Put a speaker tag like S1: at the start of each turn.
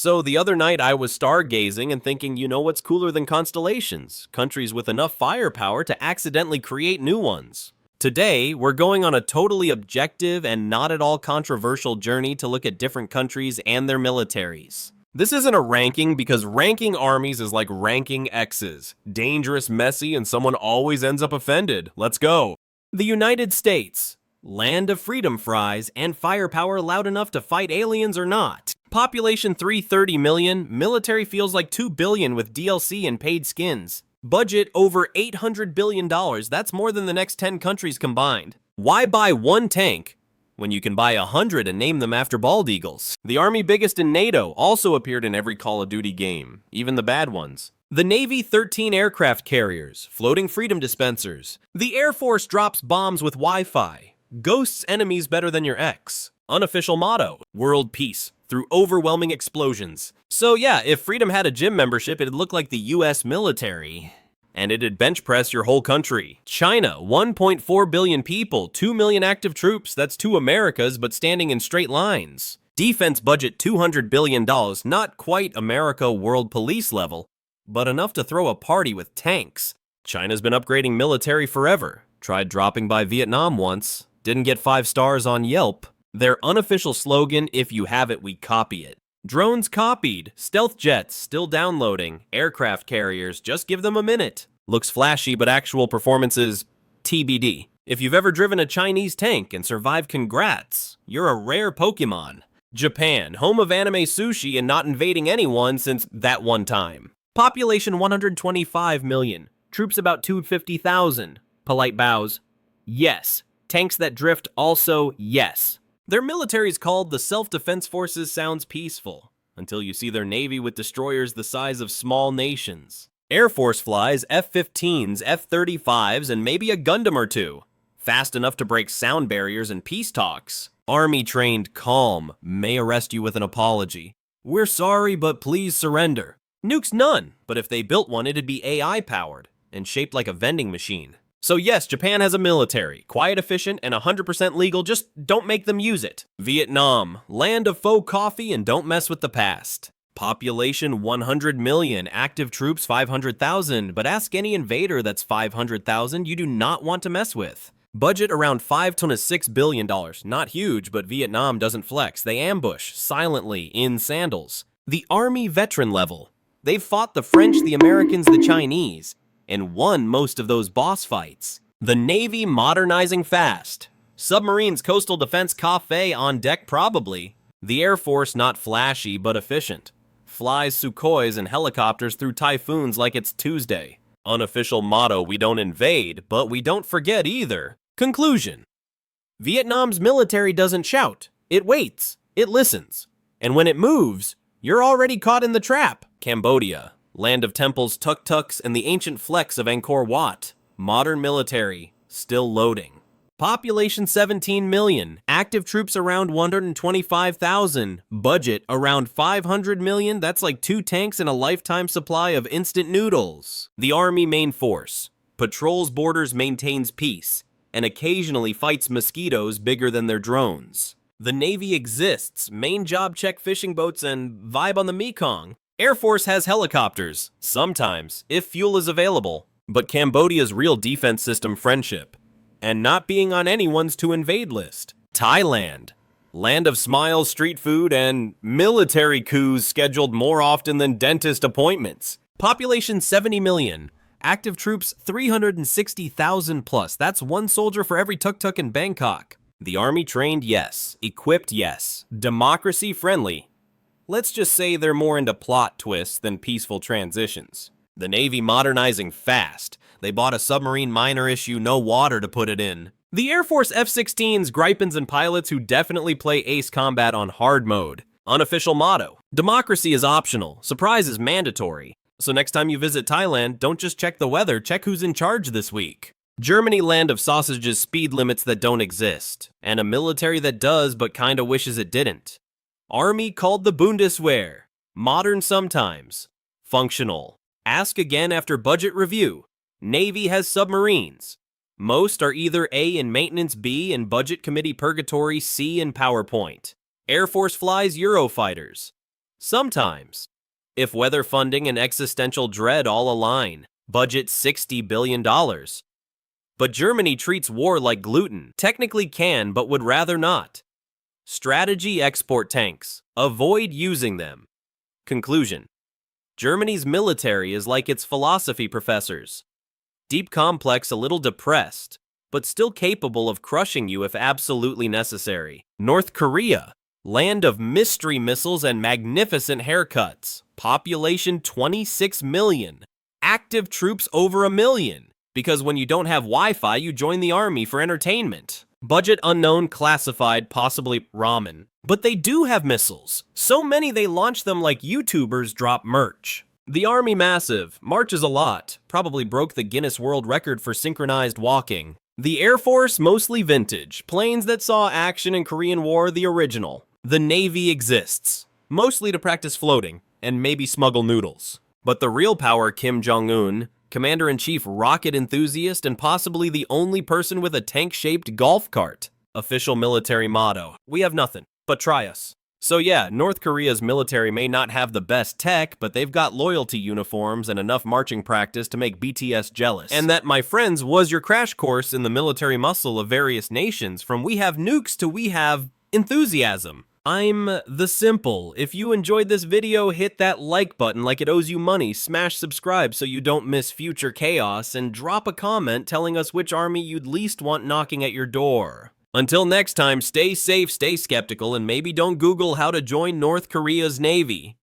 S1: So the other night I was stargazing and thinking, you know what's cooler than constellations? Countries with enough firepower to accidentally create new ones. Today, we're going on a totally objective and not at all controversial journey to look at different countries and their militaries. This isn't a ranking because ranking armies is like ranking exes. Dangerous, messy, and someone always ends up offended. Let's go. The United States. Land of freedom fries and firepower loud enough to fight aliens or not. Population 330 million, military feels like 2 billion with DLC and paid skins. Budget over $800 billion, that's more than the next 10 countries combined. Why buy one tank when you can buy 100 and name them after bald eagles? The army biggest in NATO also appeared in every Call of Duty game, even the bad ones. The Navy 13 aircraft carriers, floating freedom dispensers. The Air Force drops bombs with Wi-Fi. Ghosts enemies better than your ex. Unofficial motto, world peace, through overwhelming explosions. So yeah, if freedom had a gym membership, it'd look like the US military. And it'd bench press your whole country. China, 1.4 billion people, 2 million active troops, that's 2 Americas, but standing in straight lines. Defense budget $200 billion, not quite America world police level, but enough to throw a party with tanks. China's been upgrading military forever. Tried dropping by Vietnam once. Didn't get 5 stars on Yelp. Their unofficial slogan, if you have it, we copy it. Drones copied. Stealth jets still downloading. Aircraft carriers, just give them a minute. Looks flashy, but actual performance is TBD. If you've ever driven a Chinese tank and survived, congrats. You're a rare Pokemon. Japan, home of anime sushi and not invading anyone since that one time. Population 125 million. Troops about 250,000. Polite bows. Yes. Tanks that drift also, yes. Their military's called the Self-Defense Forces sounds peaceful, until you see their navy with destroyers the size of small nations. Air Force flies F-15s, F-35s, and maybe a Gundam or two. Fast enough to break sound barriers and peace talks. Army trained calm, may arrest you with an apology. We're sorry, but please surrender. Nukes none, but if they built one it'd be AI powered, and shaped like a vending machine. So yes, Japan has a military, quiet, efficient, and 100% legal, just don't make them use it. Vietnam, land of faux coffee and don't mess with the past. Population 100 million, active troops 500,000, but ask any invader that's 500,000 you do not want to mess with. Budget around $5 to $6 billion, not huge, but Vietnam doesn't flex, they ambush, silently, in sandals. The Army veteran level. They've fought the French, the Americans, the Chinese, and won most of those boss fights. The Navy modernizing fast. Submarines, coastal defense, cafe on deck probably. The Air Force not flashy but efficient. Flies Sukhois and helicopters through typhoons like it's Tuesday. Unofficial motto, we don't invade, but we don't forget either. Conclusion. Vietnam's military doesn't shout. It waits. It listens. And when it moves, you're already caught in the trap. Cambodia. Land of temples, tuk-tuks, and the ancient flex of Angkor Wat. Modern military, still loading. Population 17 million, active troops around 125,000, budget around 500 million, that's like 2 tanks and a lifetime supply of instant noodles. The Army main force, patrols borders, maintains peace, and occasionally fights mosquitoes bigger than their drones. The Navy exists, main job check fishing boats and vibe on the Mekong. Air Force has helicopters, sometimes, if fuel is available. But Cambodia's real defense system, friendship, and not being on anyone's to invade list. Thailand, land of smiles, street food, and military coups scheduled more often than dentist appointments. Population 70 million, active troops 360,000 plus, that's 1 soldier for every tuk-tuk in Bangkok. The Army trained, yes. Equipped, yes. Democracy friendly. Let's just say they're more into plot twists than peaceful transitions. The Navy modernizing fast. They bought a submarine minor issue, no water to put it in. The Air Force F-16s, gripens, and pilots who definitely play ace combat on hard mode. Unofficial motto. Democracy is optional. Surprise is mandatory. So next time you visit Thailand, don't just check the weather, check who's in charge this week. Germany, land of sausages, speed limits that don't exist. And a military that does but kinda wishes it didn't. Army called the Bundeswehr. Modern sometimes. Functional. Ask again after budget review. Navy has submarines. Most are either A in maintenance, B in budget committee purgatory, C in PowerPoint. Air Force flies Eurofighters. Sometimes. If weather funding and existential dread all align, budget $60 billion. But Germany treats war like gluten. Technically can, but would rather not. Strategy: export tanks. Avoid using them. Conclusion: Germany's military is like its philosophy professors. Deep, complex, a little depressed, but still capable of crushing you if absolutely necessary. North Korea, land of mystery missiles and magnificent haircuts. Population 26 million. Active troops over 1 million. Because when you don't have Wi-Fi, you join the army for entertainment. Budget unknown, classified, possibly ramen. But they do have missiles. So many they launch them like YouTubers drop merch. The army massive, marches a lot, probably broke the Guinness World Record for synchronized walking. The Air Force, mostly vintage, planes that saw action in Korean War, the original. The Navy exists, mostly to practice floating, and maybe smuggle noodles. But the real power, Kim Jong-un, Commander-in-Chief, rocket enthusiast, and possibly the only person with a tank-shaped golf cart. Official military motto: we have nothing, but try us. So yeah, North Korea's military may not have the best tech, but they've got loyalty uniforms and enough marching practice to make BTS jealous. And that, my friends, was your crash course in the military muscle of various nations, from we have nukes to we have enthusiasm. I'm the Simple. If you enjoyed this video, hit that like button like it owes you money, smash subscribe so you don't miss future chaos, and drop a comment telling us which army you'd least want knocking at your door. Until next time, stay safe, stay skeptical, and maybe don't Google how to join North Korea's Navy.